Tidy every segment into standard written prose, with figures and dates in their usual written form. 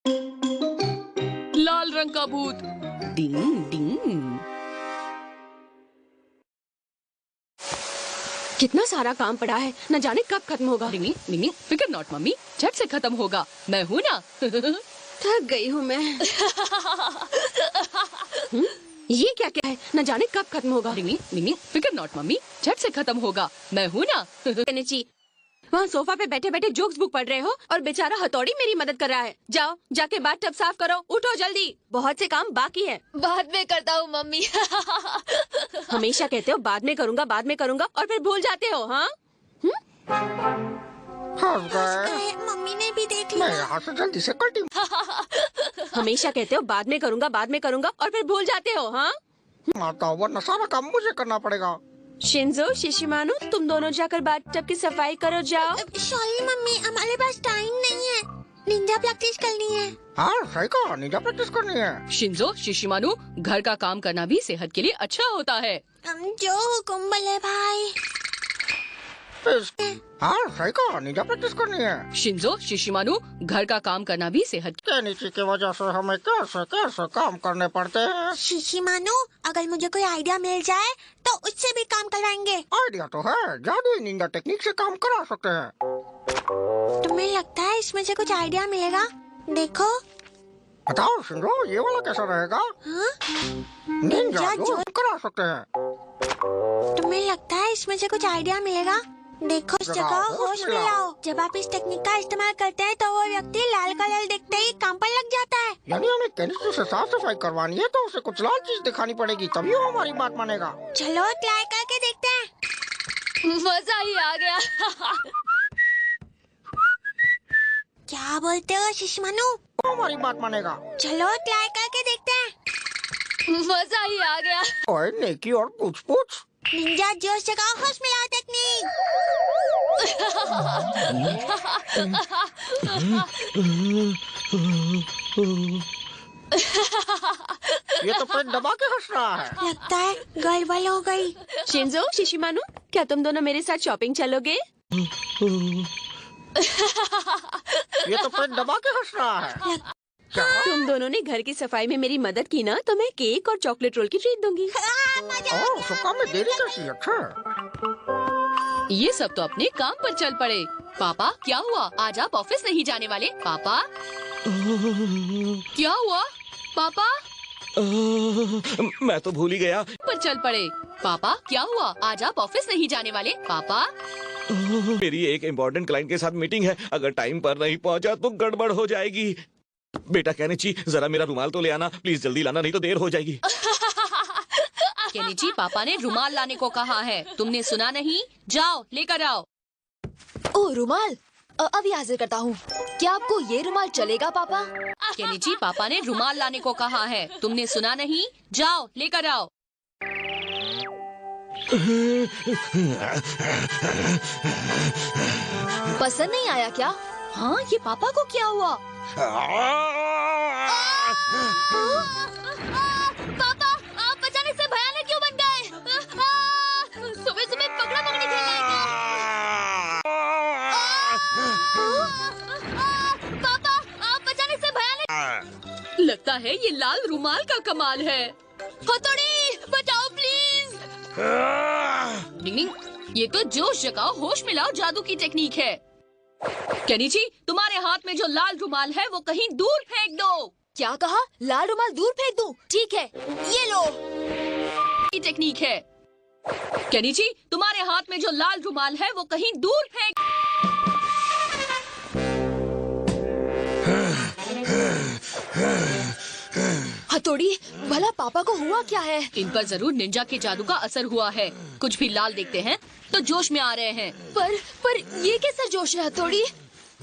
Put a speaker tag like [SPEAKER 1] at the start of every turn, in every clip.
[SPEAKER 1] लाल रंग का भूत। डिंग डिंग।
[SPEAKER 2] कितना सारा काम पड़ा है, न जाने कब खत्म होगा।
[SPEAKER 1] डिंग डिंग। फिकर नॉट मम्मी, झट से खत्म होगा, मैं हूँ ना।
[SPEAKER 2] थक गई हूँ मैं। ये क्या क्या है, न जाने कब खत्म होगा।
[SPEAKER 1] डिंग डिंग। फिकर नॉट मम्मी, झट से खत्म होगा, मैं हूँ ना।
[SPEAKER 2] केनिची, वहाँ सोफा पे बैठे बैठे जोक्स बुक पढ़ रहे हो और बेचारा हथौड़ी मेरी मदद कर रहा है। जाओ, जाके बाथ टब साफ करो, उठो जल्दी, बहुत से काम बाकी है।
[SPEAKER 3] बाद में करता हूँ मम्मी।
[SPEAKER 2] हमेशा कहते हो बाद में करूँगा और फिर भूल जाते हो। हाँ,
[SPEAKER 3] मम्मी ने भी देख
[SPEAKER 4] मैं
[SPEAKER 3] लिया।
[SPEAKER 4] यहाँ से जल्दी से कटी।
[SPEAKER 2] हमेशा कहते हो बाद में करूँगा और फिर भूल जाते हो। हाँ,
[SPEAKER 4] माता, वरना सारा काम मुझे करना पड़ेगा।
[SPEAKER 2] शिंजो, शिशिमानु, तुम दोनों जाकर बाथ टब की सफाई करो, जाओ।
[SPEAKER 3] सॉरी मम्मी, हमारे पास टाइम नहीं है, निंजा प्रैक्टिस करनी है।
[SPEAKER 4] हाँ सही कहा, निंजा प्रैक्टिस करनी है।
[SPEAKER 1] शिंजो, शिशिमानु, घर का काम करना भी सेहत के लिए अच्छा होता है।
[SPEAKER 3] जो हुकुम बल्ले भाई।
[SPEAKER 4] हाँ सही कहा, निंजा प्रैक्टिस करनी है।
[SPEAKER 1] शिंजो, शिशिमानु, घर का काम करना भी सेहत।
[SPEAKER 4] केनिची की वजह से हमें कैसे कैसे काम करने पड़ते हैं।
[SPEAKER 3] शिशिमानु, अगर मुझे कोई आइडिया मिल जाए तो उससे भी काम करवाएंगे।
[SPEAKER 4] आइडिया तो है, जादुई निंजा टेक्निक से काम करा सकते हैं।
[SPEAKER 3] तुम्हें लगता है इसमें से कुछ आइडिया मिलेगा? देखो।
[SPEAKER 4] बताओ शिंजो, ये वाला कैसा रहेगा?
[SPEAKER 3] हाँ?
[SPEAKER 4] निंजा जो करा सकते हैं।
[SPEAKER 3] तुम्हें लगता है इसमें से कुछ आइडिया मिलेगा? देखो, इस जगह होश में लाओ। जब आप इस टेक्निक का इस्तेमाल करते हैं तो वो व्यक्ति लाल कलर दिखते ही काम पर लग जाता है।
[SPEAKER 4] यानी हमें केनिची से साफ सफाई करवानी है तो उसे कुछ लाल चीज दिखानी पड़ेगी, तभी वो हमारी बात मानेगा।
[SPEAKER 3] चलो ट्राई करके देखते हैं।
[SPEAKER 1] मजा ही आ गया।
[SPEAKER 3] क्या बोलते हो शिशिमानु?
[SPEAKER 4] वो हमारी बात मानेगा।
[SPEAKER 3] चलो ट्राई करके देखते हैं।
[SPEAKER 1] मजा ही आ गया।
[SPEAKER 4] ओए नेकी और पूछ पूछ।
[SPEAKER 3] निंजा जोश जगह होश में लाओ टेक्निक।
[SPEAKER 4] ये तो पेट दबा के हंस रहा है।
[SPEAKER 3] लगता है गड़बड़ हो गई।
[SPEAKER 2] शिंजो, शिशिमानु, क्या तुम दोनों मेरे साथ शॉपिंग चलोगे?
[SPEAKER 4] ये तो पेट दबा के हंस रहा है।
[SPEAKER 2] तुम दोनों ने घर की सफाई में मेरी मदद की ना, तो मैं केक और चॉकलेट रोल की ट्रीट दूंगी।
[SPEAKER 4] ओह, सब काम में देरी कैसी? अच्छा।
[SPEAKER 1] ये सब तो अपने काम पर चल पड़े। पापा, क्या हुआ? आज आप ऑफिस नहीं जाने वाले? पापा, क्या हुआ? पापा,
[SPEAKER 5] मैं तो भूल ही गया।
[SPEAKER 1] पर चल पड़े। पापा, क्या हुआ? आज आप ऑफिस नहीं जाने वाले? पापा,
[SPEAKER 5] मेरी एक इम्पोर्टेंट क्लाइंट के साथ मीटिंग है, अगर टाइम पर नहीं पहुंचा तो गड़बड़ हो जाएगी। बेटा केनिची, जरा मेरा रुमाल तो ले आना प्लीज, जल्दी लाना नहीं तो देर हो जाएगी।
[SPEAKER 1] केनिची, पापा ने रुमाल लाने को कहा है, तुमने सुना नहीं? जाओ लेकर आओ।
[SPEAKER 3] ओ रुमाल, अभी हाजिर करता हूँ। क्या आपको ये रुमाल चलेगा पापा?
[SPEAKER 1] केनिची, पापा ने रुमाल लाने को कहा है, तुमने सुना नहीं? जाओ लेकर आओ।
[SPEAKER 3] पसंद नहीं आया क्या?
[SPEAKER 1] हाँ, ये पापा को क्या हुआ?
[SPEAKER 3] पापा, आप अचानक से भयानक क्यों बन गए? सुबह सुबह पकड़ा पकड़ी खेलना है क्या? पापा, आप अचानक से भयानक।
[SPEAKER 1] लगता है ये लाल रुमाल का कमाल है।
[SPEAKER 3] हथौड़ी, बचाओ प्लीज।
[SPEAKER 1] डिंग डिंग। ये तो जोश जगाओ होश मिलाओ जादू की टेक्निक है। केनिची, तुम्हारे हाथ में जो लाल रुमाल है वो कहीं दूर फेंक दो।
[SPEAKER 3] क्या कहा? लाल रुमाल दूर फेंक दूं? ठीक है, ये लो।
[SPEAKER 1] की टेक्निक है। केनिची, तुम्हारे हाथ में जो लाल रुमाल है वो कहीं दूर फेंक।
[SPEAKER 3] हथौड़ी, भला पापा को हुआ क्या है?
[SPEAKER 1] इन पर जरूर निंजा के जादू का असर हुआ है। कुछ भी लाल देखते हैं तो जोश में आ रहे हैं।
[SPEAKER 3] पर ये कैसा जोश है हथौड़ी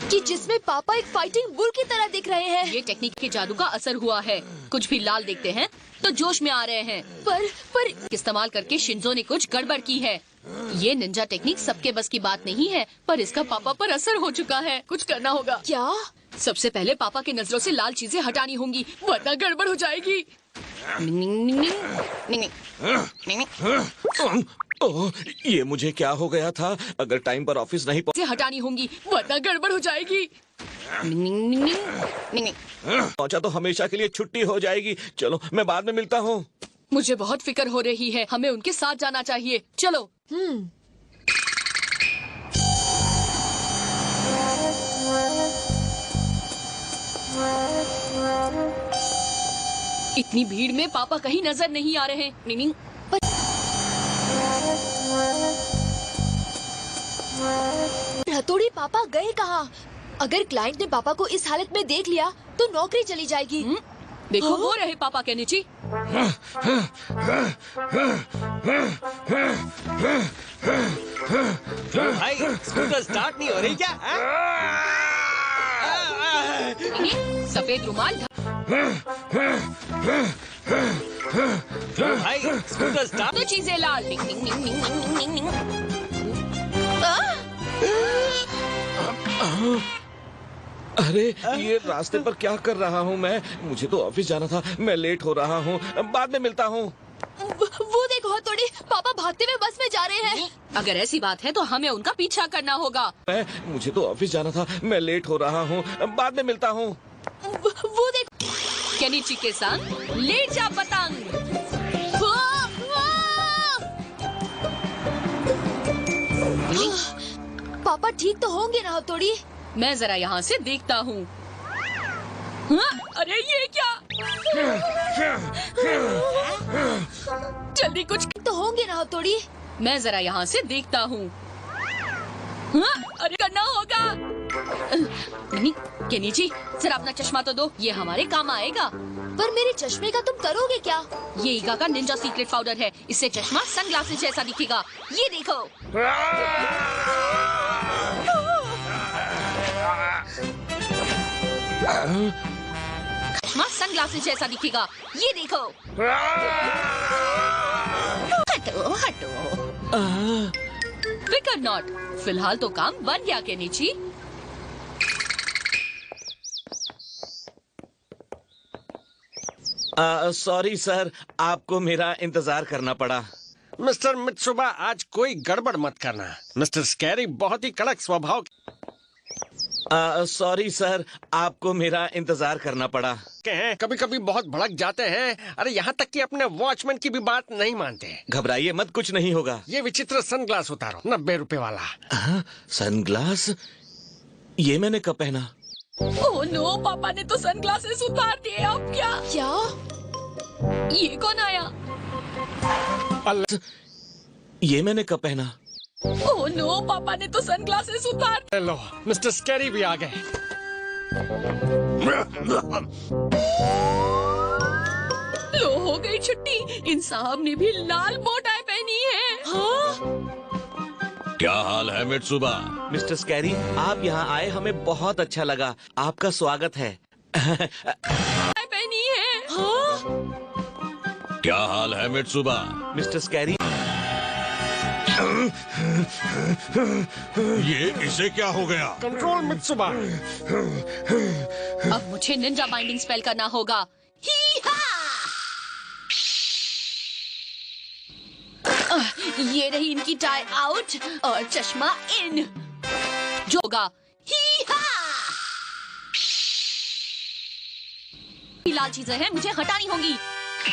[SPEAKER 3] कि जिसमें पापा एक फाइटिंग बुल की तरह दिख रहे हैं?
[SPEAKER 1] ये टेक्निक के जादू का असर हुआ है। कुछ भी लाल देखते हैं तो जोश में आ रहे हैं।
[SPEAKER 3] पर
[SPEAKER 1] इस्तेमाल करके शिंजो ने कुछ गड़बड़ की है। ये निंजा टेक्निक सबके बस की बात नहीं है, पर इसका पापा पर असर हो चुका है। कुछ करना होगा।
[SPEAKER 3] क्या?
[SPEAKER 1] सबसे पहले पापा की नजरों से लाल चीजें हटानी होंगी, वरना गड़बड़ हो जाएगी।
[SPEAKER 5] ओह, ये मुझे क्या हो गया था? अगर टाइम पर ऑफिस नहीं
[SPEAKER 1] से हटानी होंगी वरना गड़बड़ हो जाएगी।
[SPEAKER 5] पहुंचा तो हमेशा के लिए छुट्टी हो जाएगी। चलो मैं बाद में मिलता हूँ।
[SPEAKER 1] मुझे बहुत फिक्र हो रही है, हमें उनके साथ जाना चाहिए। चलो। इतनी भीड़ में पापा कहीं नजर नहीं आ रहे। निनिंग।
[SPEAKER 2] हथौड़ी पापा गए कहाँ? अगर क्लाइंट ने पापा को इस हालत में देख लिया तो नौकरी चली जाएगी।
[SPEAKER 1] देखो वो रहे पापा केनिची।
[SPEAKER 6] भाई स्कूटर स्टार्ट नहीं हो रही क्या?
[SPEAKER 1] सफेद रुमाल।
[SPEAKER 6] भाई स्कूटर स्टार्ट।
[SPEAKER 1] तो चीजें लाल। निंग, निंग, निंग, निंग, निंग, निंग, निंग।
[SPEAKER 5] अरे ये रास्ते पर क्या कर रहा हूँ मैं? मुझे तो ऑफिस जाना था। मैं लेट हो रहा हूँ। बाद में मिलता हूँ।
[SPEAKER 2] वो देखो हथौड़ी, पापा भागते हुए बस में जा रहे हैं।
[SPEAKER 1] अगर ऐसी बात है तो हमें उनका पीछा करना होगा।
[SPEAKER 5] मुझे तो ऑफिस जाना था। मैं लेट हो रहा हूँ। बाद में मिलता हूँ।
[SPEAKER 2] वो देखो।
[SPEAKER 1] केनिची के संग ले जा पतंग।
[SPEAKER 2] पापा ठीक तो होंगे ना हथौड़ी?
[SPEAKER 1] मैं जरा यहाँ से देखता हूँ। हाँ? अरे ये क्या? जल्दी कुछ।
[SPEAKER 2] तो होंगे ना हथौड़ी?
[SPEAKER 1] मैं जरा यहाँ से देखता हूँ। हाँ? अरे करना होगा। नहीं, केनिची जरा अपना चश्मा तो दो, ये हमारे काम आएगा।
[SPEAKER 2] पर मेरे चश्मे का तुम करोगे क्या?
[SPEAKER 1] ये ईगा का निंजा सीक्रेट पाउडर है, इससे चश्मा सनग्लासेस जैसा दिखेगा। ये देखो। चश्मा सनग्लासेस जैसा दिखेगा। ये देखो। हटो हटो। फिकर नॉट, फिलहाल तो काम बन गया केनिची।
[SPEAKER 5] सॉरी सर, आपको मेरा इंतजार करना पड़ा।
[SPEAKER 6] मिस्टर मित्सुबा, आज कोई गड़बड़ मत करना। मिस्टर स्कैरी बहुत ही कड़क स्वभाव
[SPEAKER 5] सॉरी सर, आपको मेरा इंतजार करना पड़ा।
[SPEAKER 6] के हैं, कभी कभी बहुत भड़क जाते हैं। अरे यहाँ तक कि अपने वॉचमैन की भी बात नहीं मानते।
[SPEAKER 5] घबराइए मत, कुछ नहीं होगा।
[SPEAKER 6] ये विचित्र सनग्लास उतारो, 90 रुपए वाला।
[SPEAKER 5] सनग्लास? ये मैंने कब पहना?
[SPEAKER 1] ओह नो, पापा ने तो सनग्लासेस उतार दिए। अब क्या?
[SPEAKER 2] क्या?
[SPEAKER 1] ये कौन आया?
[SPEAKER 5] ये मैंने कब पहना?
[SPEAKER 1] ओह नो, पापा ने तो सनग्लासेस उतार।
[SPEAKER 6] लो, मिस्टर स्कैरी भी आ गए।
[SPEAKER 1] लो हो गई छुट्टी। इन साहब ने भी लाल बोटाई पहनी है। हाँ?
[SPEAKER 7] क्या हाल है मित्सुबा?
[SPEAKER 5] मिस्टर स्कैरी, आप यहाँ आए हमें बहुत अच्छा लगा। आपका स्वागत है।
[SPEAKER 1] पहनी है। हाँ?
[SPEAKER 7] क्या हाल है मित्सुबा?
[SPEAKER 5] मिस्टर स्कैरी,
[SPEAKER 7] ये इसे क्या हो गया?
[SPEAKER 6] Control mitsuba.
[SPEAKER 1] अब मुझे निंजा बाइंडिंग स्पेल करना होगा। ही-हा! ये रही इनकी टाई आउट और चश्मा इन। जो होगा ही-हा! लाल चीजें हैं, मुझे हटानी होंगी।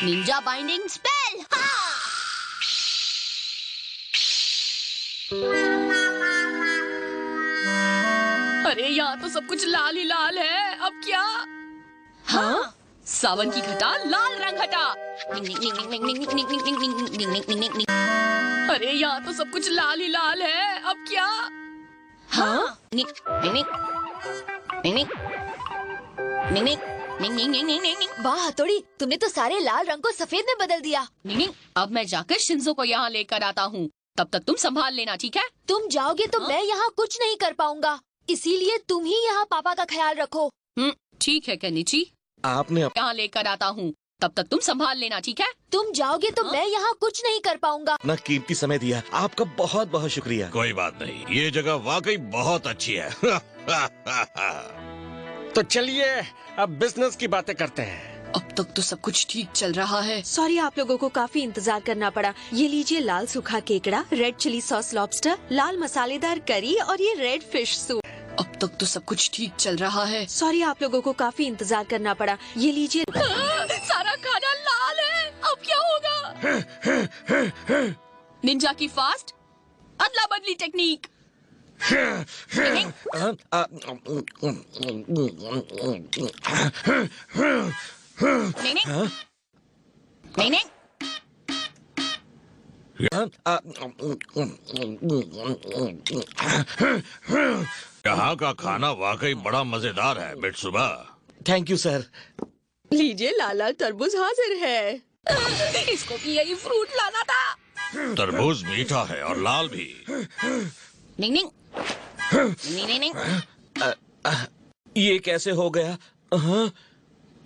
[SPEAKER 1] Ninja binding spell. अरे यहाँ तो सब कुछ लाल ही लाल है। अब क्या? हाँ? सावन की घटा लाल रंग हटा। अरे यहाँ तो सब कुछ लाल ही लाल है। अब क्या? हाँ?
[SPEAKER 2] वाह हथौड़ी, तुमने तो सारे लाल रंग को सफेद में बदल दिया।
[SPEAKER 1] अब मैं जाकर शिंजो को यहाँ लेकर आता हूँ। तब तक तुम संभाल लेना, ठीक है?
[SPEAKER 2] तुम जाओगे तो मैं यहाँ कुछ नहीं कर पाऊंगा, इसीलिए तुम ही यहाँ पापा का ख्याल रखो।
[SPEAKER 1] ठीक है केनिची,
[SPEAKER 5] आपने
[SPEAKER 1] यहाँ लेकर आता हूँ। तब तक तुम संभाल लेना, ठीक है?
[SPEAKER 2] तुम जाओगे तो मैं यहाँ कुछ नहीं कर पाऊंगा।
[SPEAKER 5] अपना कीमती समय दिया, आपका बहुत बहुत शुक्रिया।
[SPEAKER 7] कोई बात नहीं, ये जगह वाकई बहुत अच्छी है।
[SPEAKER 6] तो चलिए अब बिजनेस की बातें करते हैं।
[SPEAKER 1] अब तक तो सब कुछ ठीक चल रहा है।
[SPEAKER 2] सॉरी, आप लोगों को काफी इंतजार करना पड़ा। ये लीजिए लाल सूखा केकड़ा, रेड चिली सॉस लॉबस्टर, लाल मसालेदार करी और ये रेड फिश सूप।
[SPEAKER 1] अब तक तो सब कुछ ठीक चल रहा है।
[SPEAKER 2] सॉरी, आप लोगों को काफी इंतजार करना पड़ा। ये लीजिए।
[SPEAKER 1] सारा खाना लाल है, अब क्या होगा? निंजा की फास्ट अदला बदली टेक्निक। नहीं नहीं नहीं नहीं।
[SPEAKER 7] यहाँ का खाना वाकई बड़ा मजेदार है मित्सुबा।
[SPEAKER 5] Thank you sir.
[SPEAKER 2] लीजिए लाल लाल तरबूज हाजिर है।
[SPEAKER 1] इसको भी यही फ्रूट लाना था।
[SPEAKER 7] तरबूज मीठा है और लाल भी।
[SPEAKER 1] नहीं नहीं नहीं नहीं नहीं।
[SPEAKER 5] ये कैसे हो गया? हाँ,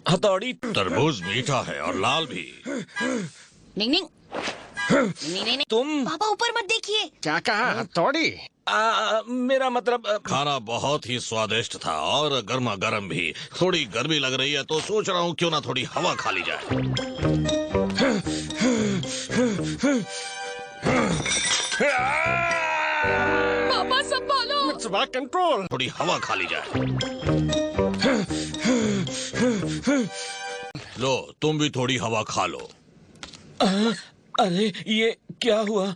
[SPEAKER 5] हथौड़ी।
[SPEAKER 7] तरबूज मीठा है और लाल भी।
[SPEAKER 1] नहीं नहीं नहीं नहीं।
[SPEAKER 5] तुम
[SPEAKER 3] पापा ऊपर मत देखिए।
[SPEAKER 6] क्या कहा? हथौड़ी?
[SPEAKER 5] मेरा मतलब
[SPEAKER 7] खाना बहुत ही स्वादिष्ट था और गर्मा गर्म भी। थोड़ी गर्मी लग रही है तो सोच रहा हूँ क्यों ना थोड़ी हवा खा ली जाए।
[SPEAKER 1] पापा संभालो।
[SPEAKER 6] Mitsuba control.
[SPEAKER 7] थोड़ी हवा खा ली जाए। लो तुम भी थोड़ी हवा खा लो।
[SPEAKER 5] अरे ये क्या हुआ?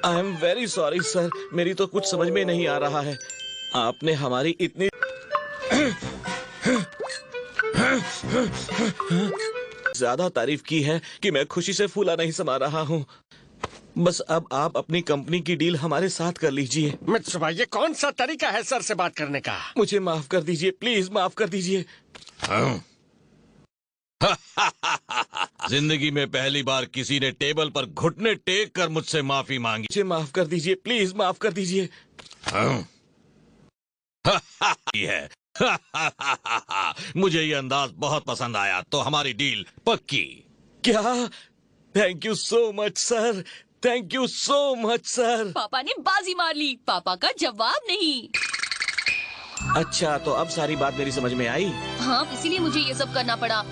[SPEAKER 5] I am very sorry sir, मेरी तो कुछ समझ में नहीं आ रहा है। आपने हमारी इतनी ज्यादा तारीफ की है कि मैं खुशी से फूला नहीं समा रहा हूँ। बस अब आप अपनी कंपनी की डील हमारे साथ कर लीजिए।
[SPEAKER 6] मित्सुबा, ये कौन सा तरीका है सर से बात करने का?
[SPEAKER 5] मुझे माफ कर दीजिए, प्लीज माफ कर दीजिए।
[SPEAKER 7] हाँ? जिंदगी में पहली बार किसी ने टेबल पर घुटने टेक कर मुझसे माफी मांगी।
[SPEAKER 5] मुझे माफ कर दीजिए, प्लीज माफ कर दीजिए।
[SPEAKER 7] हाँ? है मुझे ये अंदाज बहुत पसंद आया, तो हमारी डील पक्की।
[SPEAKER 5] क्या? Thank you so much sir, thank you so much sir.
[SPEAKER 1] पापा ने बाजी मार ली, पापा का जवाब नहीं।
[SPEAKER 5] अच्छा, तो अब सारी बात मेरी समझ में आई।
[SPEAKER 1] हाँ, इसीलिए मुझे ये सब करना पड़ा।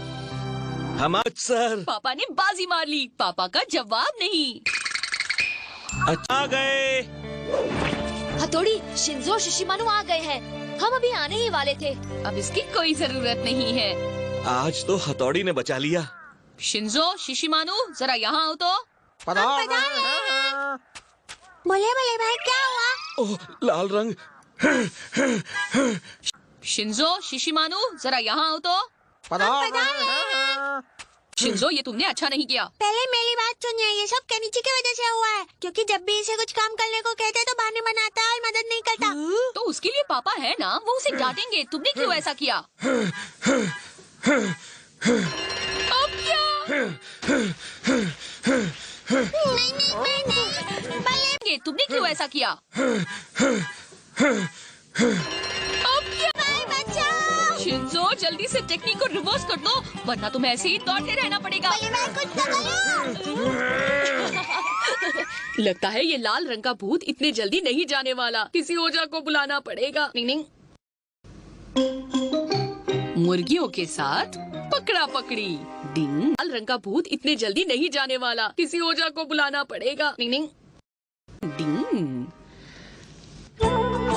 [SPEAKER 5] हम सर।
[SPEAKER 1] पापा ने बाजी मार ली, पापा का जवाब नहीं।
[SPEAKER 5] अच्छा, आ गए।
[SPEAKER 3] हथौड़ी, शिंजो शिशिमानु आ गए हैं। हम अभी आने ही वाले थे।
[SPEAKER 1] अब इसकी कोई जरूरत नहीं है।
[SPEAKER 5] आज तो हथौड़ी ने बचा लिया।
[SPEAKER 1] शिंजो शिशिमानु, जरा यहाँ आओ तो।
[SPEAKER 3] बोले बोले भाई, क्या हुआ?
[SPEAKER 5] ओह, लाल रंग।
[SPEAKER 1] शिंजो शिशिमानु, जरा यहाँ आओ तो। शिंजो, ये तुमने अच्छा नहीं किया।
[SPEAKER 3] पहले मेरी बात सुनिए, ये सब केनिची की वजह से हुआ है। क्योंकि जब भी इसे कुछ काम करने को कहते हैं तो बहाने बनाता है और मदद नहीं करता।
[SPEAKER 1] तो उसके लिए पापा है ना, वो उसे डांटेंगे। तुमने क्यों ऐसा किया? अब क्या? नहीं, तुमने क्यों ऐसा किया? अब क्या?
[SPEAKER 3] बचाओ!
[SPEAKER 1] शिंजो, जल्दी से टेक्निक को रिवर्स कर दो, वरना तुम्हें ऐसे ही दौड़ते रहना पड़ेगा। लगता है ये लाल रंग का भूत इतने जल्दी नहीं जाने वाला। किसी ओझा को बुलाना पड़ेगा। नहीं नहीं। मुर्गियों के साथ पकड़ा पकड़ी। डिंग। लाल रंग का भूत इतने जल्दी नहीं जाने वाला। किसी ओझा को बुलाना पड़ेगा। नहीं नहीं। डिंग।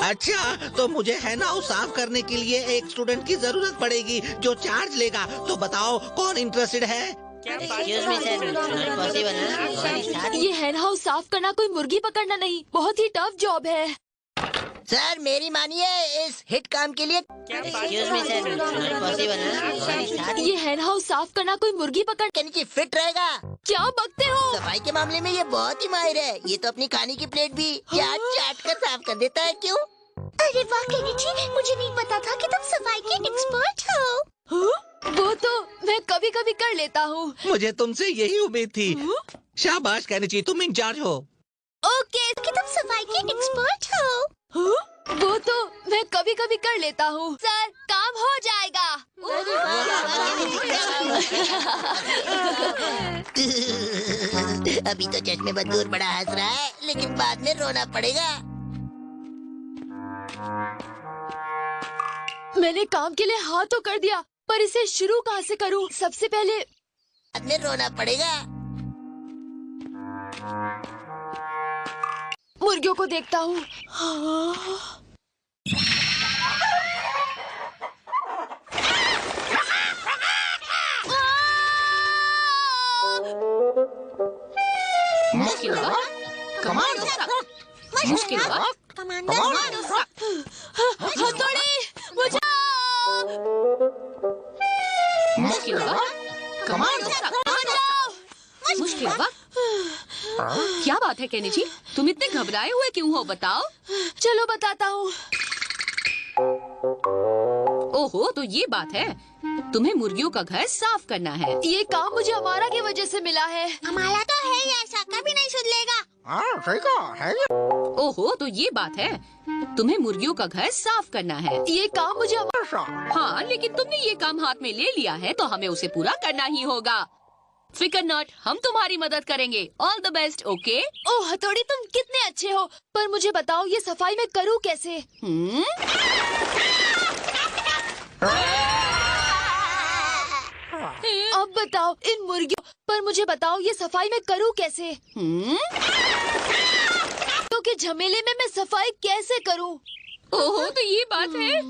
[SPEAKER 8] अच्छा, तो मुझे हैंड हाउस साफ करने के लिए एक स्टूडेंट की जरूरत पड़ेगी जो चार्ज लेगा। तो बताओ कौन इंटरेस्टेड है?
[SPEAKER 2] ये हैंड हाउस साफ करना कोई मुर्गी पकड़ना नहीं, बहुत ही टफ जॉब है।
[SPEAKER 9] सर मेरी मानिए, इस हिट काम के लिए
[SPEAKER 2] ये हैंड हाउस साफ करना कोई मुर्गी पकड़
[SPEAKER 9] के नीचे फिट रहेगा।
[SPEAKER 2] क्या बकते हो?
[SPEAKER 9] सफाई के मामले में ये बहुत ही माहिर है। ये तो अपनी खाने की प्लेट भी चाट चाट कर साफ कर देता है। क्यों?
[SPEAKER 3] अरे वाह केनिची, मुझे नहीं पता था कि तुम सफाई के एक्सपर्ट हो।
[SPEAKER 2] वो तो मैं कभी कभी कर लेता हूँ।
[SPEAKER 8] मुझे तुमसे यही उम्मीद थी। शाबाश केनिची, तुम इंचार्ज हो।
[SPEAKER 3] ओके, कि तुम सफाई के एक्सपर्ट हो।
[SPEAKER 2] वो तो मैं कभी कभी कर लेता हूँ। सर, काम हो जाएगा।
[SPEAKER 9] अभी तो चश्मे बदूर बड़ा हंस रहा है, लेकिन बाद में रोना पड़ेगा।
[SPEAKER 2] मैंने काम के लिए हाँ तो कर दिया, पर इसे शुरू कहाँ से करूँ? सबसे पहले
[SPEAKER 9] बाद में रोना पड़ेगा।
[SPEAKER 2] मुर्गियों को देखता हूँ।
[SPEAKER 1] मुश्किल वक्त, कमांडो सख्त। मुश्किल वक्त,
[SPEAKER 3] कमांडो
[SPEAKER 2] हथौड़ी, बचाओ!
[SPEAKER 1] मुश्किल वक्त, कमांडो सख्त। मुश्किल वक्त। क्या बात है केनिची, तुम इतने घबराए हुए क्यों हो, बताओ।
[SPEAKER 2] चलो बताता हूँ।
[SPEAKER 1] ओहो, तो ये बात है, तुम्हें मुर्गियों का घर साफ करना है।
[SPEAKER 2] ये काम मुझे अमारा की वजह से मिला है।
[SPEAKER 3] हमारा तो है ही ऐसा, कभी नहीं सुधरेगा।
[SPEAKER 4] हाँ सही कहा है ये।
[SPEAKER 1] ओहो, तो ये बात है, तुम्हें मुर्गियों का घर साफ करना है।
[SPEAKER 2] ये काम मुझे
[SPEAKER 4] ऐसा।
[SPEAKER 1] हाँ, लेकिन तुमने ये काम हाथ में ले लिया है तो हमें उसे पूरा करना ही होगा। फिकर नॉट, हम तुम्हारी मदद करेंगे। All the best, okay?
[SPEAKER 2] ओह हथौड़ी, तुम कितने अच्छे हो, पर मुझे बताओ ये सफाई मैं करूँ कैसे? अब बताओ इन मुर्गियों, पर मुझे बताओ ये सफाई मैं करूँ कैसे? तो के झमेले में मैं सफाई कैसे करूँ?
[SPEAKER 1] ओहो, तो ये बात है।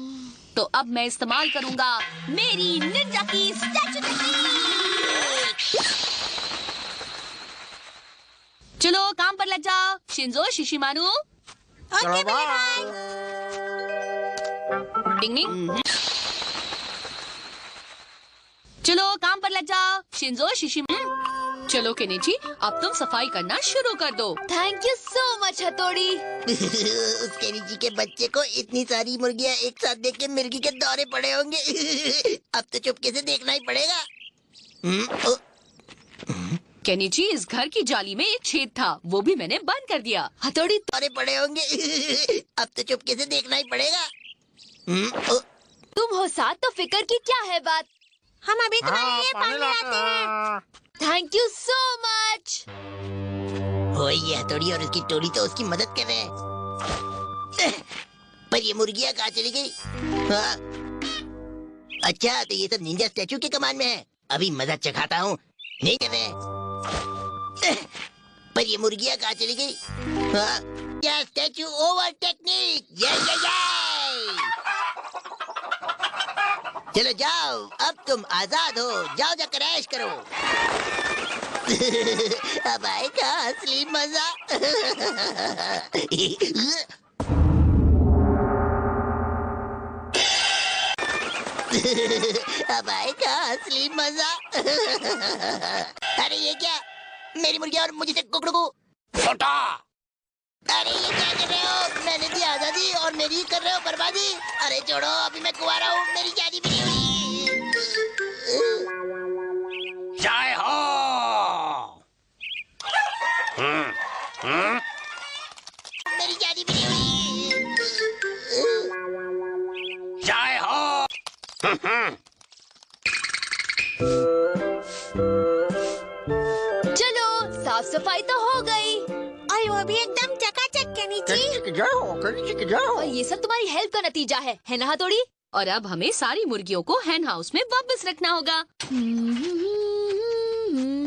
[SPEAKER 1] तो अब मैं इस्तेमाल करूँगा मेरी निंजा की स्टैचू टेक्निक। चलो काम पर लग जाओ, शिंजो, शिशिमानु।
[SPEAKER 3] Okay bye.
[SPEAKER 1] डिंग डिंग। चलो काम पर लग जाओ, शिंजो, शिशिमानु। चलो केनिची, अब तुम सफाई करना शुरू कर दो।
[SPEAKER 2] थैंक यू सो मच हथौड़ी।
[SPEAKER 9] उस केनिची के बच्चे को इतनी सारी मुर्गियाँ एक साथ देख के मिर्गी के दौरे पड़े होंगे। अब तो चुपके से देखना ही पड़ेगा।
[SPEAKER 1] केनिची, इस घर की जाली में एक छेद था, वो भी मैंने बंद कर दिया।
[SPEAKER 2] हथौड़ी,
[SPEAKER 9] दौरे पड़े होंगे। अब तो चुपके से देखना ही पड़ेगा।
[SPEAKER 2] तुम हो साथ तो फिकर की क्या है बात?
[SPEAKER 3] हम अभी तुम्हारे लिए पानी लाते हैं।
[SPEAKER 2] Thank you so much.
[SPEAKER 9] ये हथौड़ी और उसकी टोली तो उसकी मदद कर रहे हैं। पर ये मुर्गियाँ कहाँ चली गई? हाँ? अच्छा, तो ये सब निंजा स्टैचू के कमान में है। अभी मजा चखाता हूँ। नहीं कर रहे। पर ये मुर्गियाँ कहाँ चली गई? हाँ? क्या स्टैचू ओवर टेक्निक? चलो जाओ, अब तुम आजाद हो। जाओ जाकर ऐश करो। अब आएगा असली मजा। अब आएगा असली मजा। अरे ये क्या, मेरी मुर्गियाँ और मुझे से कुकड़ू। अरे ये क्या कर रहे हो? मैंने दी आजादी और मेरी कर रहे हो बर्बादी। अरे छोड़ो, अभी मैं कुंवारा हूँ, मेरी शादी भी नहीं हुई।
[SPEAKER 6] जय हो।
[SPEAKER 9] मेरी शादी भी नहीं हुई।
[SPEAKER 6] जय हो।
[SPEAKER 2] चलो, साफ सफाई तो हो गई।
[SPEAKER 3] और वो भी एकदम चकाचक केनिची।
[SPEAKER 4] केनिची की जय हो, केनिची की जय हो।
[SPEAKER 2] और ये सब तुम्हारी हेल्प का नतीजा है ना हथौड़ी?
[SPEAKER 1] और अब हमें सारी मुर्गियों को हेन हाउस में वापस रखना होगा।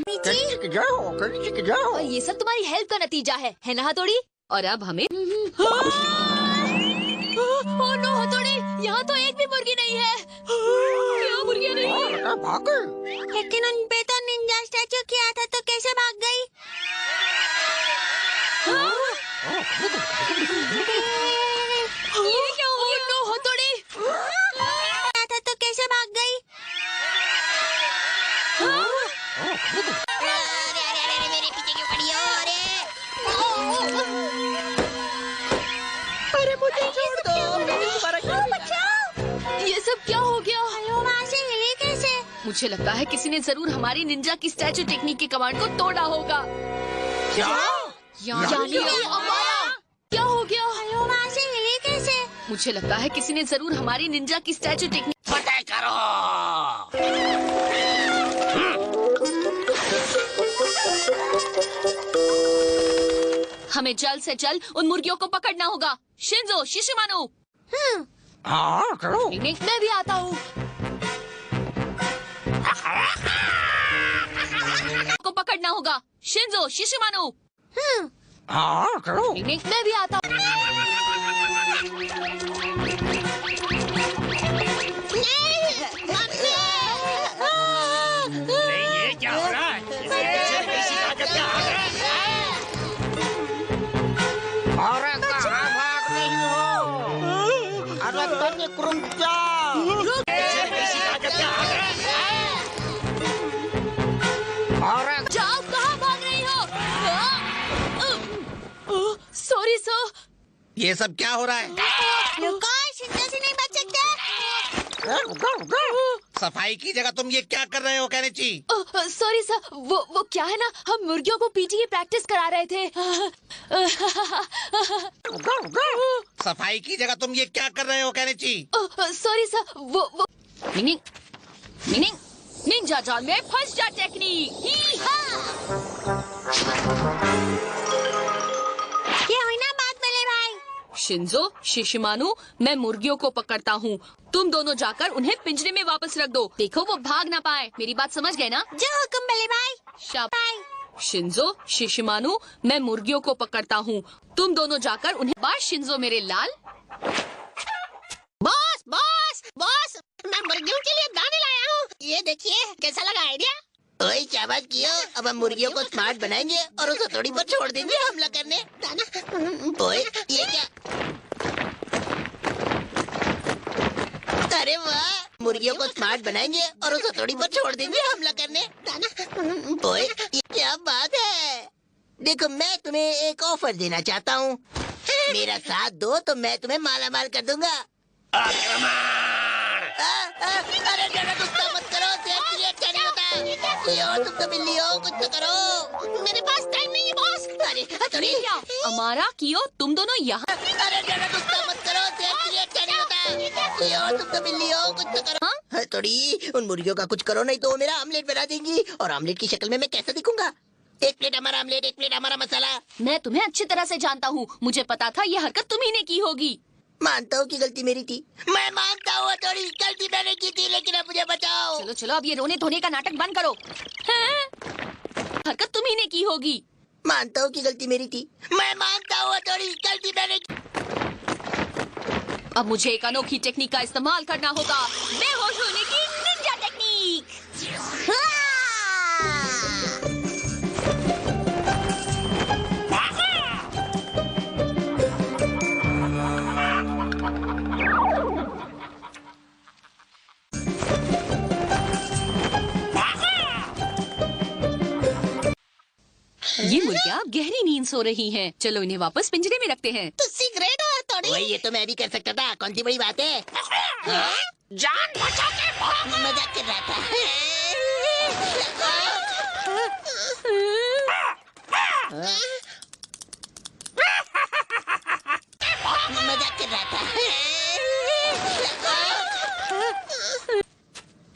[SPEAKER 4] केनिची की जय हो, केनिची की जय हो।
[SPEAKER 2] और ये सब तुम्हारी हेल्प का नतीजा है ना हथौड़ी?
[SPEAKER 1] और अब हमें
[SPEAKER 2] ओह नो हथौड़ी, यहाँ तो एक भी मुर्गी नहीं है। क्या मुर्गियाँ नहीं है?
[SPEAKER 4] बेटा भाग गई।
[SPEAKER 3] लेकिन उन पे तो निंजा स्टैचू किया था, तो कैसे भाग गई?
[SPEAKER 2] ये क्या हो गया? नो हथौड़ी,
[SPEAKER 3] किया था तो कैसे भाग गई?
[SPEAKER 9] अरे मेरे पीछे क्यों खड़ी हो?
[SPEAKER 3] अरे मुझे छोड़ दो।
[SPEAKER 2] ये सब क्या हो गया?
[SPEAKER 3] हेलो, वहाँ से हिले कैसे?
[SPEAKER 1] मुझे लगता है किसी ने जरूर हमारी निंजा की स्टैचू टेक्निक के कमांड को तोड़ा होगा।
[SPEAKER 2] यानी कि अमारा क्या हो गया?
[SPEAKER 3] हेलो, वहाँ से हिले कैसे?
[SPEAKER 1] मुझे लगता है किसी ने जरूर हमारी निंजा की स्टैचू टेक्निक
[SPEAKER 9] पता करो।
[SPEAKER 1] हमें जल्द से जल्द उन मुर्गियों को पकड़ना होगा। शिंजो, शिशिमानु,
[SPEAKER 4] हाँ करो।
[SPEAKER 1] मैं भी आता हूँ। को पकड़ना होगा। शिंजो, शिशिमानु,
[SPEAKER 4] हाँ करो।
[SPEAKER 1] मैं भी आता हूँ।
[SPEAKER 6] ये क्या हो रहा है?
[SPEAKER 4] अरे कहाँ भाग रही हो? अरे तन्ने रुक जा। अरे
[SPEAKER 1] जाओ, कहाँ भाग रही हो? Sorry sir.
[SPEAKER 8] ये सब क्या हो रहा है?
[SPEAKER 3] रुको, शिंजो से नहीं बच सकते।
[SPEAKER 8] सफाई की जगह तुम ये क्या कर रहे हो केनिची?
[SPEAKER 2] सॉरी सर, वो क्या है ना, हम मुर्गियों को पीटी की प्रैक्टिस करा रहे थे।
[SPEAKER 8] सफाई की जगह तुम ये क्या कर रहे हो केनिची?
[SPEAKER 2] सॉरी सर, वो
[SPEAKER 1] निंग, निंजा जाल में फंस जा टेक्निक।
[SPEAKER 3] ये हुई ना बात मेरे भाई।
[SPEAKER 1] शिंजो, शिशिमानु, मैं मुर्गियों को पकड़ता हूँ। तुम दोनों जाकर उन्हें पिंजरे में वापस रख दो। देखो वो भाग ना पाए। मेरी बात समझ गए ना?
[SPEAKER 3] जो हुक्म बल्ले भाई।
[SPEAKER 1] शाबाश। शिंजो, शिशिमानु, मैं मुर्गियों को पकड़ता हूँ। तुम दोनों जाकर उन्हें। बस शिंजो मेरे लाल।
[SPEAKER 9] बॉस बॉस बॉस, मैं मुर्गियों के लिए दाने लाया हूँ। ये देखिए, कैसा लगा आइडिया? ओए शाबाश किया। अब हम मुर्गियों को स्मार्ट बनाएंगे और उसे थोड़ी पर छोड़ देंगे हमला करने। दाना। ओए ये क्या? अरे वाह, मुर्गियों को स्मार्ट बनाएंगे और उसे थोड़ी पर छोड़ देंगे हमला करने। दाना। ओए ये क्या बात है? देखो, मैं तुम्हें एक ऑफर देना चाहता हूँ। मेरा साथ दो तो मैं तुम्हें माला माल कर दूंगा। अरे जरा गुस्सा मत करो, सेफ के लिए अच्छा नहीं होता। यो, तुम तो बिल्ली हो, कुछ तो करो। मेरे पास टाइम नहीं है बॉस। अरे थोड़ी।
[SPEAKER 1] अमारा, कियो, तुम दोनों यहाँ।
[SPEAKER 9] अरे जरा गुस्सा मत करो, सेफ के लिए अच्छा नहीं होता। यो, तुम तो बिल्ली हो, कुछ तो करो। हाँ, थोड़ी उन मुर्गियों का कुछ करो, नहीं तो वो मेरा आमलेट बना देंगी। और आमलेट की शक्ल में मैं कैसा दिखूंगा? एक प्लेट हमारा आमलेट, एक प्लेट हमारा मसाला।
[SPEAKER 1] मैं तुम्हें अच्छी तरह से जानता हूँ। मुझे पता था ये हरकत तुम्ही ने की होगी।
[SPEAKER 9] मानता हूँ कि गलती मेरी थी। मैं मानता हूँ थोड़ी गलती मैंने की थी, लेकिन अब मुझे बचाओ।
[SPEAKER 1] चलो चलो, अब ये रोने धोने का नाटक बंद करो। हैं? हरकत तुम्ही ने की होगी।
[SPEAKER 9] मानता हूँ कि गलती मेरी थी। मैं मानता हूँ थोड़ी गलती मैंने की।
[SPEAKER 1] अब मुझे एक अनोखी टेक्निक का इस्तेमाल करना होगा। बेहोश होने की निंजा टेक्निक। ये मुर्गियाँ गहरी नींद सो रही हैं। चलो इन्हें वापस पिंजरे में रखते हैं।
[SPEAKER 9] तो सिगरेट हो थोड़ी। वही, ये तो मैं भी कर सकता था। कौन सी बड़ी बात है? जान बचा के मजाक कर रहा था। मजाक कर रहा था।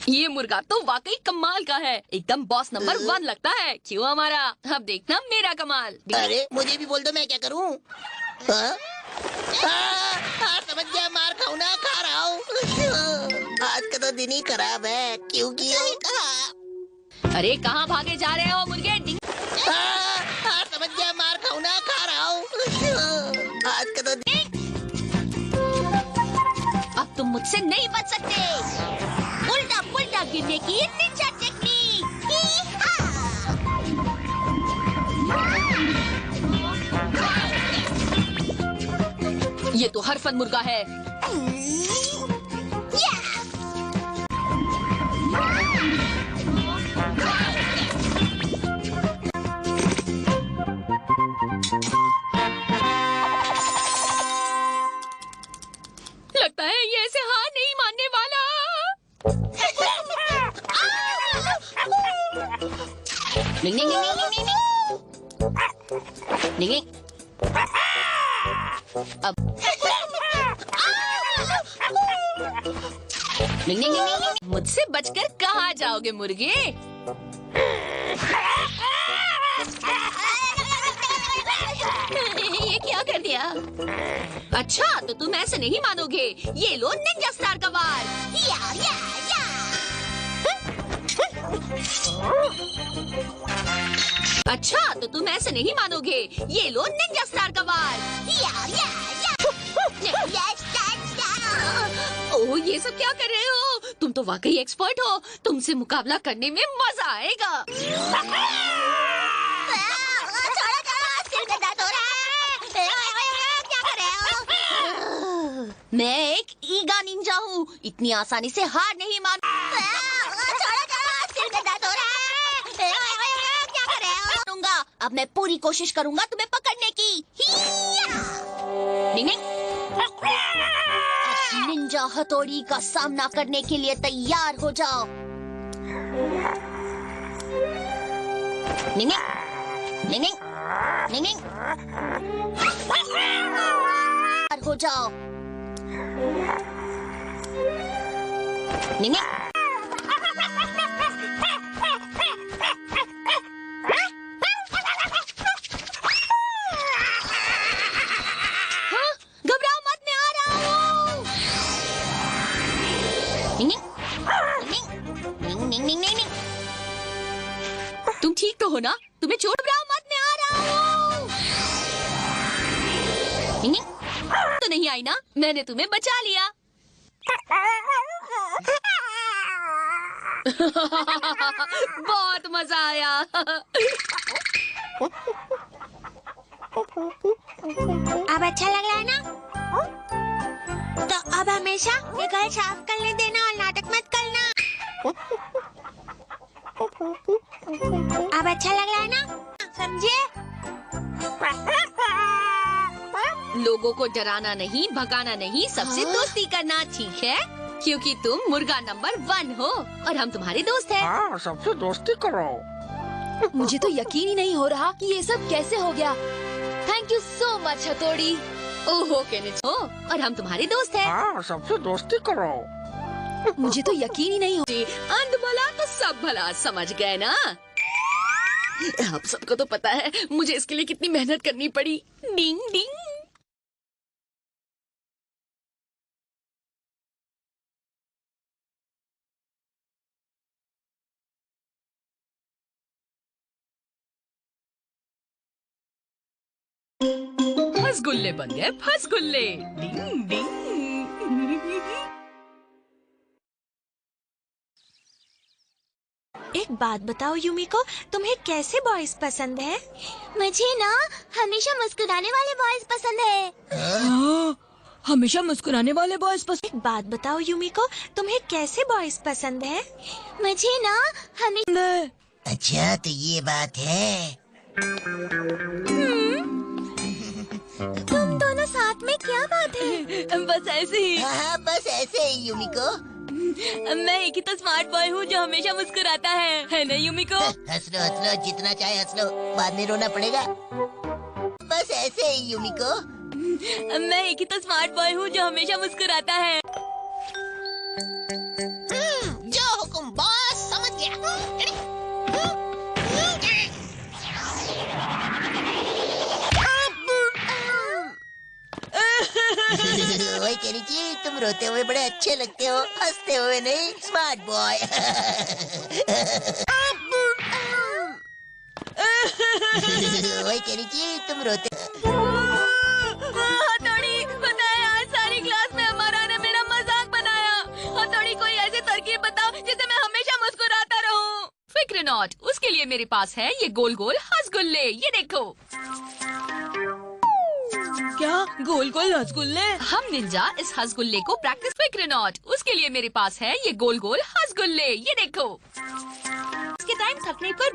[SPEAKER 1] ये मुर्गा तो वाकई कमाल का है। एकदम बॉस नंबर 1 लगता है। क्यों हमारा? अब देखना मेरा कमाल।
[SPEAKER 9] अरे मुझे भी बोल दो, मैं क्या करूं? समझ गया, मार खाऊं ना, खा रहा हूँ। आज का तो दिन ही खराब है। क्योंकि
[SPEAKER 1] अरे कहाँ भागे जा रहे हो मुर्गे?
[SPEAKER 9] समझ गया, मार खाऊं ना, खा रहा हूँ। आज का तो दिन।
[SPEAKER 1] अब तुम मुझसे नहीं बच सकते। उल्टा पुल्टा गिरने की निंजा टेक्निक। ये तो हरफन मुर्गा है। लगता है ये ऐसे हार नहीं मानने वाला। निंग निंग निंग निंग निंग निंग निंग। अब नहीं नहीं नहीं नहीं, मुझसे बचकर कहाँ जाओगे मुर्गे? ये क्या कर दिया? अच्छा तो तुम ऐसे नहीं मानोगे, ये लो निंजा स्टार का वार। या, या, या। अच्छा तो तुम ऐसे नहीं मानोगे, ये लो निंजा स्टार का वार। या, या, या। ओह ये सब क्या कर रहे हो? तुम तो वाकई एक्सपर्ट हो, तुमसे मुकाबला करने में मजा आएगा। मैं एक ईगा निंजा हूँ, इतनी आसानी से हार नहीं मानूंगा। अब मैं पूरी कोशिश करूंगा तुम्हें पकड़ने की। नहीं नहीं, निंजा हथौड़ी का सामना करने के लिए तैयार हो जाओ। नहीं नहीं नहीं नहीं नहीं, तैयार हो जाओ। नहीं नहीं, घबराओ मत, मैं आ रहा हूँ। नहीं, तुम ठीक तो हो ना? तुम्हें चोट? घबराओ मत, मैं आ रहा हूँ। तो नहीं आई ना? मैंने तुम्हें बचा लिया। बहुत मजा आया।
[SPEAKER 3] अब अच्छा लग रहा है ना? तो अब हमेशा ये घर साफ करने देना और नाटक मत करना। अब अच्छा लग रहा है ना? समझे?
[SPEAKER 1] लोगों को डराना नहीं, भगाना नहीं, सबसे दोस्ती करना, ठीक है? क्योंकि तुम मुर्गा नंबर 1 हो और हम तुम्हारे दोस्त हैं।
[SPEAKER 4] हाँ, सबसे दोस्ती करो।
[SPEAKER 2] मुझे तो यकीन ही नहीं हो रहा कि ये सब कैसे हो गया। थैंक यू सो मच हथौड़ी।
[SPEAKER 1] ओहो केनिची, और हम तुम्हारे दोस्त हैं।
[SPEAKER 4] हाँ, सबसे दोस्ती करो।
[SPEAKER 2] मुझे तो यकीन ही नहीं हो।
[SPEAKER 1] अंध भला तो सब भला, समझ गए ना? आप सबको तो पता है मुझे इसके लिए कितनी मेहनत करनी पड़ी। डिंग डिंग। फसगुल्ले बन गए फसगुल्ले। डिंग डिंग।
[SPEAKER 3] एक बात बताओ यूमिको, तुम्हें कैसे बॉयज पसंद है? मुझे ना हमेशा मुस्कुराने वाले बॉयज पसंद है।
[SPEAKER 2] हमेशा मुस्कुराने वाले बॉयज पसंद।
[SPEAKER 3] एक बात बताओ यूमिको, तुम्हें कैसे बॉयज पसंद है? मुझे ना हमेशा।
[SPEAKER 9] अच्छा तो ये बात है।
[SPEAKER 3] तुम दोनों साथ में क्या बात है?
[SPEAKER 2] बस ऐसे ही।
[SPEAKER 9] हाँ, बस ऐसे ही यूमिको।
[SPEAKER 2] मैं एक ही तो स्मार्ट बॉय हूँ जो हमेशा मुस्कुराता है ना यूमिको?
[SPEAKER 9] हंस लो जितना चाहे हंस लो, बाद में रोना पड़ेगा। बस ऐसे ही यूमिको।
[SPEAKER 2] मैं एक ही तो स्मार्ट बॉय हूँ जो हमेशा मुस्कुराता है।
[SPEAKER 9] जो हुकुम बॉस, समझ गया। ओए केनिची, तुम रोते हुए बड़े अच्छे लगते हो, हंसते हुए नहीं, स्मार्ट बॉय। ओए केनिची, तुम रोते।
[SPEAKER 2] हथौड़ी, पता है आज सारी क्लास में हमारा ने मेरा मजाक बनाया। हथौड़ी, कोई ऐसी तरकीब बताओ जिससे मैं हमेशा मुस्कुराता रहूं।
[SPEAKER 1] फिक्र नॉट, उसके लिए मेरे पास है ये गोल गोल हंसगुल्ले। ये देखो।
[SPEAKER 2] क्या गोल गोल रसगुल्ले?
[SPEAKER 1] हम निंजा इस हंसगुल्ले को प्रैक्टिस। फिक्र नॉट, उसके लिए मेरे पास है ये गोल गोल हंसगुल्ले। ये देखो। इसके टाइम थकने पर